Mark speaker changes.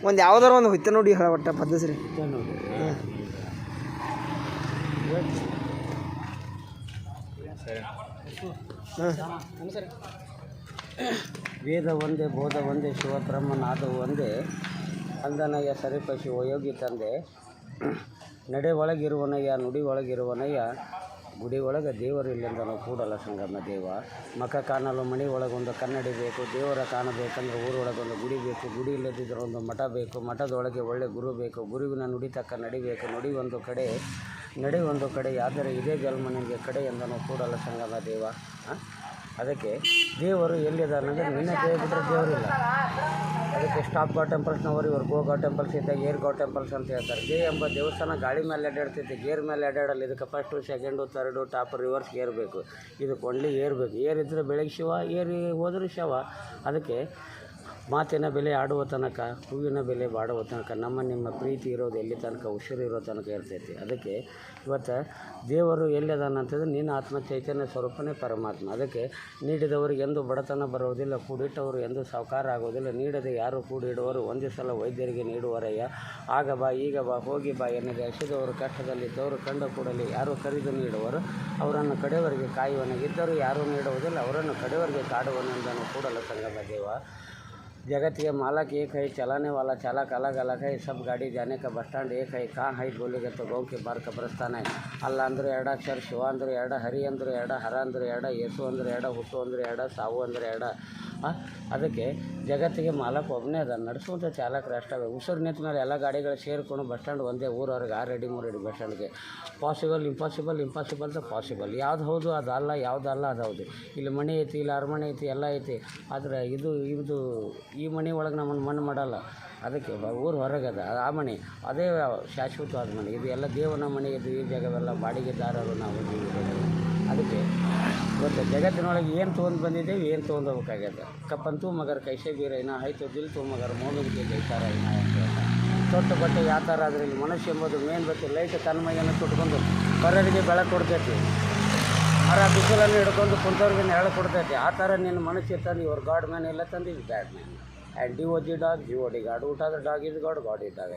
Speaker 1: ಒಂದು ಯಾವ್ದಾರ ಒಂದು ಹೊಯ್ತ ನೋಡಿ ಹೇಳ ಒಟ್ಟ ಪದ್ಧತಿ
Speaker 2: ನೋಡಿ ವೇದ ಒಂದೇ ಬೋಧ ಒಂದೇ ಶಿವಬ್ರಹ್ಮನಾದ ಒಂದೇ ಅಂದನಯ್ಯ ಸರಿಪಶಿ ವಯೋಗಿ ತಂದೆ ನಡೆ ಒಳಗಿರುವನಯ್ಯ ನುಡಿ ಒಳಗಿರುವನಯ್ಯ ಗುಡಿ ಒಳಗೆ ದೇವರಿಲ್ಲೆಂದನು ಕೂಡಲ ಸಂಗಮ ದೇವ ಮಖ ಕಾಣಲು ಮಣಿ ಒಳಗೊಂದು ಕನ್ನಡಿ ಬೇಕು ದೇವರ ಕಾಣಬೇಕಂದ್ರೆ ಊರೊಳಗೊಂದು ಗುಡಿ ಬೇಕು ಗುಡಿ ಇಲ್ಲದಿದ್ದರೆ ಒಂದು ಮಠ ಬೇಕು ಮಠದೊಳಗೆ ಒಳ್ಳೆ ಗುರು ಬೇಕು ಗುರುವಿನ ನುಡಿ ತಕ್ಕ ನಡಿಬೇಕು ನುಡಿ ಒಂದು ಕಡೆ ನಡೆ ಒಂದು ಕಡೆ ಆದರೆ ಇದೇ ಜನ್ಮನಿಗೆ ಕಡೆ ಎಂದನು ಕೂಡಲ ಸಂಗಮ ದೇವ. ಅದಕ್ಕೆ ದೇವರು ಎಲ್ಲಿದೆ ಅನ್ನೋದು ನಿನ್ನ ದೇವ ಬಿಟ್ಟರೆ ದೇವರಿಲ್ಲ. ಅದಕ್ಕೆ ಸ್ಟಾಪ್ ಗೋ ಟೆಂಪಲ್ಸ್ನವರು ಇವರು ಗೋ ಗೋ ಟೆಂಪಲ್ಸ್ ಇದ್ದಾಗ ಏರ್ ಗೋ ಟೆಂಪಲ್ಸ್ ಅಂತ ಹೇಳ್ತಾರೆ. ಗೆ ಎಂಬ ದೇವಸ್ಥಾನ ಗಾಡಿ ಮೇಲೆ ಅಡ್ಡಾಡ್ತೈತೆ, ಗೇರ್ ಮೇಲೆ ಅಡ್ಡಾಡಲ್ಲ. ಇದಕ್ಕೆ first second third top reverse ಏರ್ ಬೇಕು. ಇದಕ್ಕೆ ಒನ್ಲಿ ಏರ್ ಬೇಕು. ಏರ್ ಇದ್ದರೆ ಬೆಳಗ್ಗೆ ಶಿವ, ಏರಿ ಹೋದರೂ ಶವ. ಅದಕ್ಕೆ ಮಾತಿನ ಬೆಲೆ ಆಡುವ ತನಕ, ಹೂವಿನ ಬೆಲೆ ಬಾಡುವ ತನಕ, ನಿಮ್ಮ ಪ್ರೀತಿ ಇರೋದು ಎಲ್ಲಿ ತನಕ, ಉಸಿರಿರೋ ತನಕ ಇರ್ತೈತಿ. ಅದಕ್ಕೆ ಇವತ್ತು ದೇವರು ಎಲ್ಲಿದಾನಂತಂದರೆ ನಿನ್ನ ಆತ್ಮ ಚೈತನ್ಯ ಸ್ವರೂಪನೇ ಪರಮಾತ್ಮ. ಅದಕ್ಕೆ ನೀಡಿದವರಿಗೆ ಎಂದು ಬಡತನ ಬರುವುದಿಲ್ಲ, ಕೂಡಿಟ್ಟವರು ಎಂದು ಸಾವುಕಾರ ಆಗೋದಿಲ್ಲ. ನೀಡದೆ ಯಾರು ಕೂಡಿಡುವರು, ಒಂದೇ ಸಲ ವೈದ್ಯರಿಗೆ ನೀಡುವರಯ್ಯ. ಆಗ ಬಾ ಈಗ ಬಾ ಹೋಗಿ ಬಾ ಎನ್ನದೆ ಹಸಿದವರು ಕಷ್ಟದಲ್ಲಿದ್ದವರು ಕಂಡು ಕೂಡಲಿ ಯಾರು ಕರೆದು ನೀಡುವರು. ಅವರನ್ನು ಕಡೆಯವರಿಗೆ ಕಾಯುವನಿಗಿದ್ದರೂ ಯಾರೂ ನೀಡುವುದಿಲ್ಲ, ಅವರನ್ನು ಕಡೆಯವರಿಗೆ ಕಾಡುವನೆಂದನು ಕೂಡಲ ಸಂಗಮ ದೇವ. जगत के मालक एक है, चलाने वाला चालक अलग अलग है. सब गाड़ी जाने का बस स्टैंड एक है. कहाँ है बोलेगे तो गाँव के बाहर कब्रस्तान है. ಅಲ್ಲ ಅಂದರೆ ಎರಡು ಅಕ್ಷರ, ಶಿವ ಅಂದರೆ ಎರಡು, ಹರಿ ಅಂದರೆ ಎರಡು, ಹರ ಅಂದರೆ ಎರಡು, ಯೇಸು ಅಂದರೆ ಎರಡು, ಹುಟ್ಟು ಅಂದರೆ ಎರಡು, ಸಾವು ಅಂದರೆ ಎರಡು. ಅದಕ್ಕೆ ಜಗತ್ತಿಗೆ ಮಾಲಕ್ ಒಬ್ಬನೇ ಅದ, ನಡೆಸುವಂಥ ಚಾಲಕರು ಅಷ್ಟೇ. ಉಸಿರು ನಿಂತ ಮೇಲೆ ಎಲ್ಲ ಗಾಡಿಗಳು ಸೇರಿಕೊಂಡು ಬಸ್ ಸ್ಟ್ಯಾಂಡ್ ಒಂದೇ ಊರವ್ರಿಗೆ 6 ಅಡಿ 3 ಅಡಿ ಬಸ್ ಸ್ಟ್ಯಾಂಡ್ಗೆ. Possible impossible, impossible the possible. ಯಾವ್ದು ಹೌದು ಅದಲ್ಲ, ಯಾವುದಲ್ಲ ಅದು ಹೌದು. ಇಲ್ಲಿ ಮನೆ ಐತಿ, ಇಲ್ಲಿ ಅರಮನೆ ಐತಿ, ಎಲ್ಲ ಐತಿ. ಆದರೆ ಇದು ಈ ಮನೆ ಒಳಗೆ ನಮ್ಮನ್ನು ಮಣ್ಣು ಮಾಡಲ್ಲ. ಅದಕ್ಕೆ ಊರು ಹೊರಗದ ಆ ಮನೆ ಅದೇ ಶಾಶ್ವತವಾದ ಮನೆ. ಇದು ಎಲ್ಲ ದೇವನ ಮನೆ. ಇದು ಈ ಜಾಗವೆಲ್ಲ ಬಾಡಿಗೆದಾರರು ನಾವು ಜೀವಿಗಳು. ಅದಕ್ಕೆ ಗೊತ್ತು ಜಗತ್ತಿನೊಳಗೆ ಏನು ತೊಗೊಂಡು ಬಂದಿದ್ದೇವೆ, ಏನು ತೊಗೊಂಡು ಹೋಗ್ಬೇಕಾಗ್ಯದ. ಕಪ್ಪಂತೂ ಮಗರ್ ಕೈಸೆ ಬೀರೈನ ಆಯಿತು ದಿಲ್ ತೂ ಮಗರ್ ಮೋಮಿಗೆ ಕೈಸಾರ ಏನ ಅಂತ ಹೇಳ್ತಾರೆ. ತೊಟ್ಟು ಬಟ್ಟೆ ಯಾವ ಥರ ಆದರೆ ಇಲ್ಲಿ ಮನುಷ್ಯ ಎಂಬುದು ಮೇನ್ ಬತ್ತೆ. ಲೈಟ್ ತನ್ನ ಮೈಯನ್ನು ಸುಟ್ಕೊಂಡು ಬರೋರಿಗೆ ಬೆಳಕು ಕೊಡ್ತೈತಿ, ಮರ ಬಿಸಿಲನ್ನು ಹಿಡ್ಕೊಂಡು ಕುಂತವ್ರಿಗೆ ನೆರಳು ಕೊಡ್ತೈತಿ. ಆ ಥರ ನಿನ್ನ ಮನುಷ್ಯ ತಂದು ಇವ್ರ ಗಾಡ್ ಮ್ಯಾನ್ ಎಲ್ಲ ತಂದು ಇದು god man. And D O G dog, G O D god. ಊಟ ಆದರೆ dog is god, god is dog.